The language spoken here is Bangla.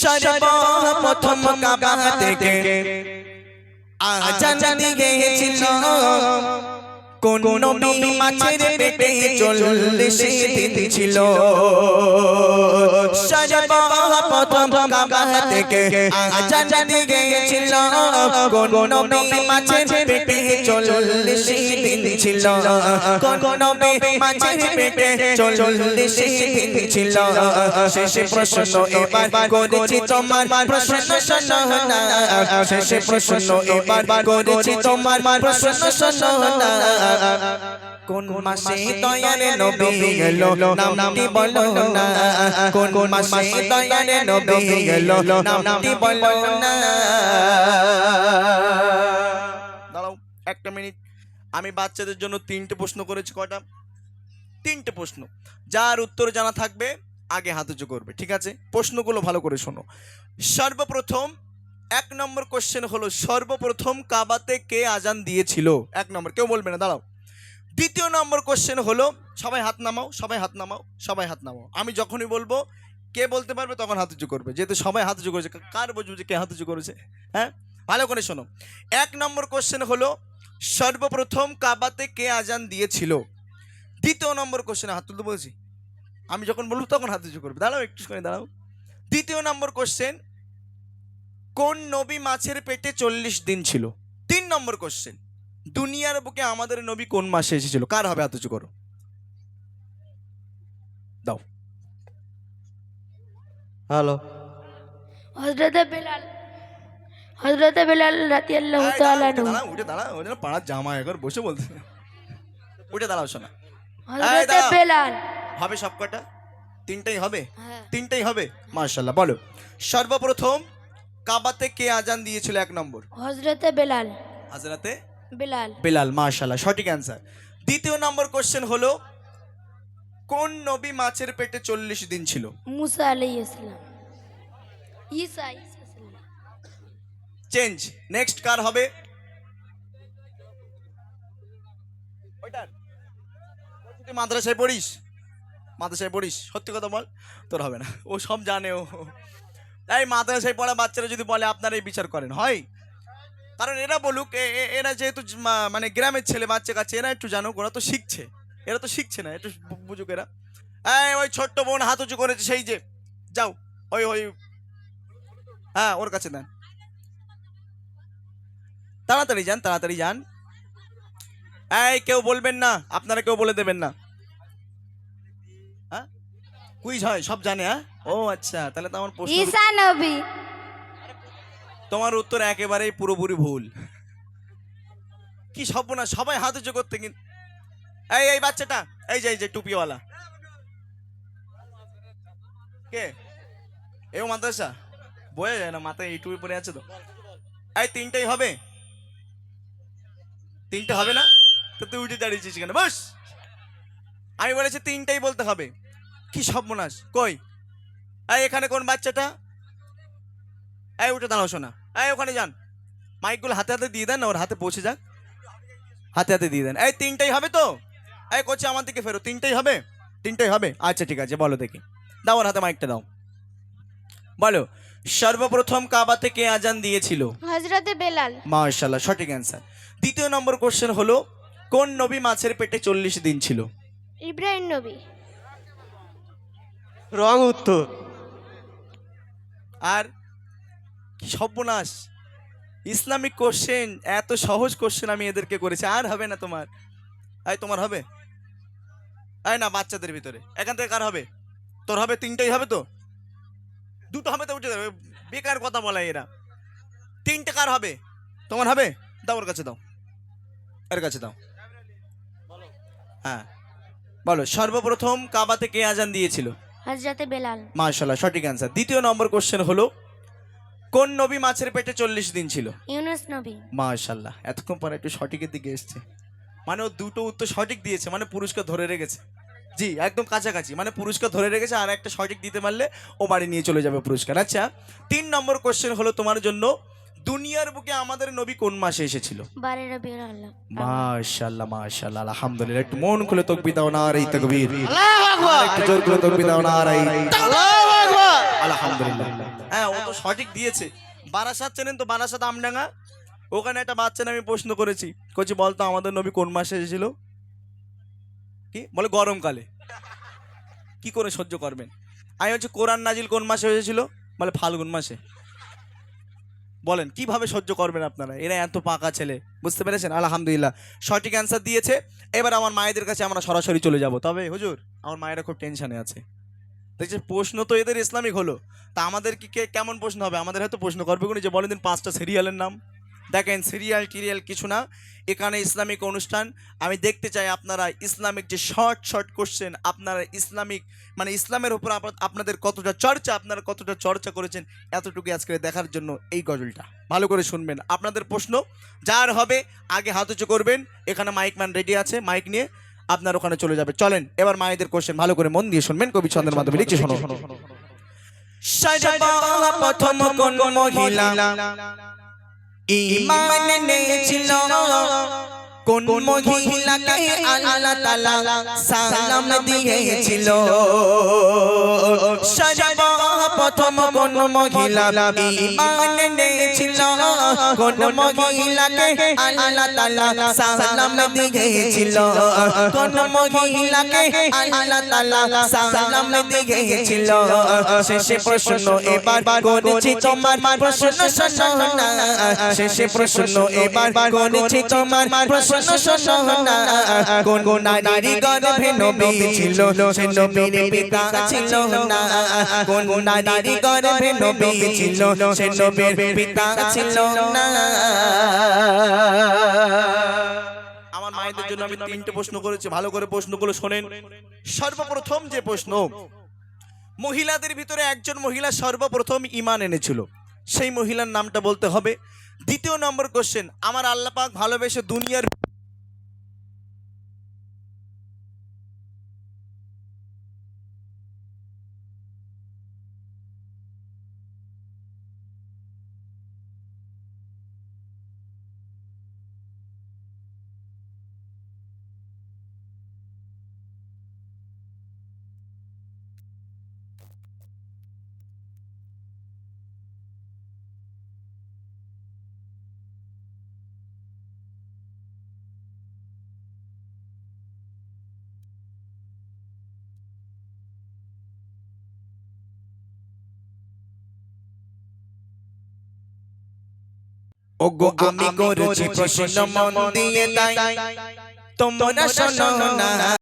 সর্বপ্রথম কাবা থেকে আজান দিয়েছিল কোন নবী মাছের পেটে 40 দিন ছিল। সর্বপ্রথম কাবা থেকে আজান দিয়েছিল কোন নবী মাছের পেটে 40 দিন ছিল। কোন নবী মাছের পেটে 40 দিন ছিল। শেষ প্রশ্ন এবার করেছি তোমার প্রশ্ন শোনো না। শেষ প্রশ্ন এবার করেছি তোমার প্রশ্ন শোনো না। কোন মাসে দয়ার নবী এলো নামটি বলো না। কোন মাসে দয়ার নবী এলো নামটি বলো না। দাঁড়াও একটা মিনিট, আমি বাচ্চাদের জন্য 3টে প্রশ্ন করেছি। কয়টা? 3টে প্রশ্ন। যার উত্তর জানা থাকবে আগে হাত উঁচু করবে, ঠিক আছে? প্রশ্নগুলো ভালো করে শোনো। সর্বপ্রথম 1 নম্বর কোশ্চেন হলো, সর্বপ্রথম কাবাতে কে আজান দিয়েছিল? 1 নম্বর, কেউ বলবে না, দাঁড়াও। 2য় নম্বর কোশ্চেন হলো, সবাই হাত নামাও, সবাই হাত নামাও, সবাই হাত নামাও। আমি যখনই বলবো কে বলতে পারবে তখন হাত উঁচু করবে, যেহেতু সবাই হাত উঁচু করেছে। কার বুঝবো যে কে হাত উঁচু করেছে? হ্যাঁ, ভালো করে শোনো। 1 নম্বর কোশ্চেন হলো, সর্বপ্রথম কাবাতে কে আজান দিয়েছিল। 2য় নম্বর কোশ্চেনে হাত তুলতে বলছি, আমি যখন বলবো তখন হাত উঁচু করবে। দাঁড়াও একটু করে দাঁড়াও। 2য় নম্বর কোশ্চেন, কোন নবী মাছের পেটে 40 দিন ছিল। 3 নম্বর কোশ্চেন, দুনিয়ার বুকে আমাদের নবী কোন মাসে এসেছিল? কার হবে? হাত উঁচু করো, দাও। হ্যালো, হযরত বেলাল রাদিয়াল্লাহু তাআলা আনহু। দাঁড়াও, উঠে দাঁড়াও, ওই জন্য পাড়ার জামা একবার বসে বলতে। উঠে দাঁড়াও শোনা। হযরত বেলাল হবে সব কটা? 3টাই হবে? হ্যাঁ। 3টাই হবে, মাশাআল্লাহ। বলো, সর্বপ্রথম কাবাতে কে আজান দিয়েছিল? 1 নম্বর, হযরত বেলাল। হযরতে বেলাল। বেলাল, মাশাআল্লাহ, সঠিক অ্যান্সার। 2য় নম্বর কোশ্চেন হলো, কোন নবী মাছের পেটে 40 দিন ছিল? মুসা আলাইহিস সালাম। ঈসা আলাইহিস সালাম। চেঞ্জ। নেক্সট কার হবে? ওইটার। তুই মাদ্রাসায় পড়িস? মাদ্রাসায় পড়িস? সত্যি কথা বল, তোর হবে না। ও সব জানে। ও তাই মাদ্রাসায় পড়া বাচ্চারা যদি বলে আপনারা এই বিচার করেন, হয়? কারণ এরা বলুক, এরা যেহেতু মানে গ্রামের ছেলে, বাচ্চা কাছে, এরা একটু জানুক, ওরা তো শিখছে। এরা তো শিখছে না, একটু বুঝুক এরা। ওই ছোট্ট বোন হাত উঁচু করেছে, সেই যে, যাও ওই ওই, হ্যাঁ ওর কাছে দেন। তাড়াতাড়ি যান, তাড়াতাড়ি যান। কেউ বলবেন না, আপনারা কেউ বলে দেবেন না। হ্যাঁ, কুইজ হয়, সব জানে। হ্যাঁ, ও আচ্ছা, তাহলে তো আমার প্রশ্ন, ঈসা নবী। তোমার উত্তর একেবারেই পুরোপুরি ভুল। কি সব না, সবাই হাত উঁচু করতে। কিন্তু এই বাচ্চাটা, এই যে টুপিওয়ালা, কে? এও মাদ্রাসা? বোঝা যায় না, মাথায় এই টুপি পরে আছে তো। 3টাই হবে? 3টে হবে না তো তুই উঠে দাঁড়িয়েছিস কেন? বস, আমি বলেছি 3টাই বলতে হবে। কি সর্বনাশ! কই এখানে কোন বাচ্চাটা? উঠে দাঁড়াও শোনা। ওখানে যান, মাইকগুলো হাতে হাতে দিয়ে দেন না, ওর হাতে পৌঁছে যাক, হাতে হাতে দিয়ে দেন। 3টাই হবে তো? কোচে আমার দিকে ফেরো। 3টাই হবে? 3টাই হবে, আচ্ছা ঠিক আছে। বলো দেখি, দাও ওর হাতে মাইকটা দাও। বলো, সর্বপ্রথম কাবাতে কে আজান দিয়েছিল? হযরত বেলাল। মাশাআল্লাহ, সঠিক অ্যান্সার। 2য় নম্বর কোশ্চেন হলো, কোন নবী মাছের পেটে 40 দিন ছিল? ইব্রাহিম নবী। রং উত্তর। আর কি সর্বনাশ! ইসলামিক কোশ্চেন, এত সহজ কোশ্চেন আমি এদেরকে করেছি, আর হবে না তোমার। তোমার হবে? না, বাচ্চাদের ভিতরে এখান থেকে কার হবে? তোর হবে? 3টাই হবে তো? 2টো হবে তো, উঠে যাবে। বেকার কথা বলাই এরা। 3টে কার হবে? তোমার হবে? দাও ওর কাছে, দাও, এর কাছে দাও। হ্যাঁ, বলো, সর্বপ্রথম কাবাতে কে আজান দিয়েছিল? হযরত বেলাল। মাশাআল্লাহ, সঠিক অ্যান্সার। 2য় নম্বর কোশ্চেন হলো, কোন নবী মাছের পেটে 40 দিন ছিল? ইউনুস নবী। মাশাআল্লাহ, এতক্ষণ পরে একটু সঠিকের দিকে এসছে। মানে ও 2টো উত্তর সঠিক দিয়েছে, মানে পুরস্কার ধরে রেখেছে। জি, একদম কাছাকাছি, মানে পুরস্কার ধরে রেখেছে। আর একটা সঠিক দিতে পারলে ও বাড়ি নিয়ে চলে যাবে পুরস্কার। আচ্ছা, 3 নম্বর কোশ্চেন হলো তোমার জন্য, দুনিয়ার বুকে আমাদের নবী কোন মাসে এসেছিল? 12 রবিউল আউয়াল। মাশাআল্লাহ, মাশাআল্লাহ, আলহামদুলিল্লাহ। একটু মন খুলে তাকবীর দাও, নারে তাকবীর। আল্লাহু আকবার। একটু জোর করে তাকবীর দাও, নারে। আল্লাহু আকবার। আলহামদুলিল্লাহ। হ্যাঁ, ও তো সঠিক দিয়েছে। বারাসাত চেনেন তো? বারাসাত আমডাঙ্গা, ওখানে একটা বাচ্চাকে আমি প্রশ্ন করেছি, কইছি বলতো আমাদের নবী কোন মাসে এসেছিল? কি বলে? গরমকালে। কি করে সহ্য করবেন? আমি হচ্ছে কোরআন নাজিল কোন মাসে হয়েছিল? বলে ফাল্গুন মাসে। বলেন কিভাবে সহ্য করবেন আপনারা? এরা এত পাকা ছেলে, বুঝতে পেরেছেন? আলহামদুলিল্লাহ, সঠিক অ্যান্সার দিয়েছে। এবার আমার মায়েদের কাছে আমরা সরাসরি চলে যাব। তবে হুজুর, আমার মায়েরা খুব টেনশনে আছে। দেখছি প্রশ্ন তো এদের ইসলামিক হলো, তা আমাদের কি কেমন প্রশ্ন হবে? আমাদের হয়তো প্রশ্ন করবে কোন, যে বলেন দিন 5টা সিরিয়ালের নাম। দেখেন, সিরিয়াল টিরিয়াল কিছু না, এখানে ইসলামিক অনুষ্ঠান। আমি দেখতে চাই আপনারা ইসলামিক যে শর্ট শর্ট কোশ্চেন, আপনারা ইসলামিক মানে ইসলামের উপর আপনাদের কতটা চর্চা, আপনারা কতটা চর্চা করেছেন, এতটুকু আজকে দেখার জন্য এই গজলটা ভালো করে শুনবেন। আপনাদের প্রশ্ন যার হবে আগে হাত উঁচু করবেন। এখানে মাইক ম্যান রেডি আছে, মাইক নিয়ে আপনার ওখানে চলে যাবে। চলেন এবার মায়েদের কোশ্চেন ভালো করে মন দিয়ে শুনবেন। কবি ছন্দের মাধ্যমে লিখছে, শোনো। প্রথম কোন মহিলা ঈমান এনেছিল? কোন মহিলাকে আল্লাহ তাআলা সালাম দিয়েছিল? সর্বপ্রথম কোন মহিলা ঈমান এনেছিল? কোন মহিলাকে আল্লাহ তাআলা সালাম দিয়েছিল? কোন মহিলাকে আল্লাহ তাআলা সালাম দিয়েছিল? শেষে প্রশ্ন এবার করেছি তোমার, প্রশ্ন শোনো না। শেষে প্রশ্ন এবার করেছি তোমার, প্রশ্ন শোনো না। কোন নারী গর্ভে নবী ছিল? সে নবীর পিতা ছিল না। কোন নারী গর্ভে নবী ছিল? সে নবীর পিতা ছিল না। আমার মায়েদের জন্য আমি 3টে প্রশ্ন করেছি, ভালো করে প্রশ্নগুলো শোনেন। সর্বপ্রথম যে প্রশ্ন, মহিলাদের ভিতরে একজন মহিলা সর্বপ্রথম ঈমান এনেছিল, সেই মহিলার নামটা বলতে হবে। দ্বিতীয় নম্বর কোশ্চেন, আমার আল্লাহ পাক ভালোবেসে দুনিয়ার ওগো আমি করেছি প্রশ্ন মন দিয়ে তাই তোমরা শোনো না।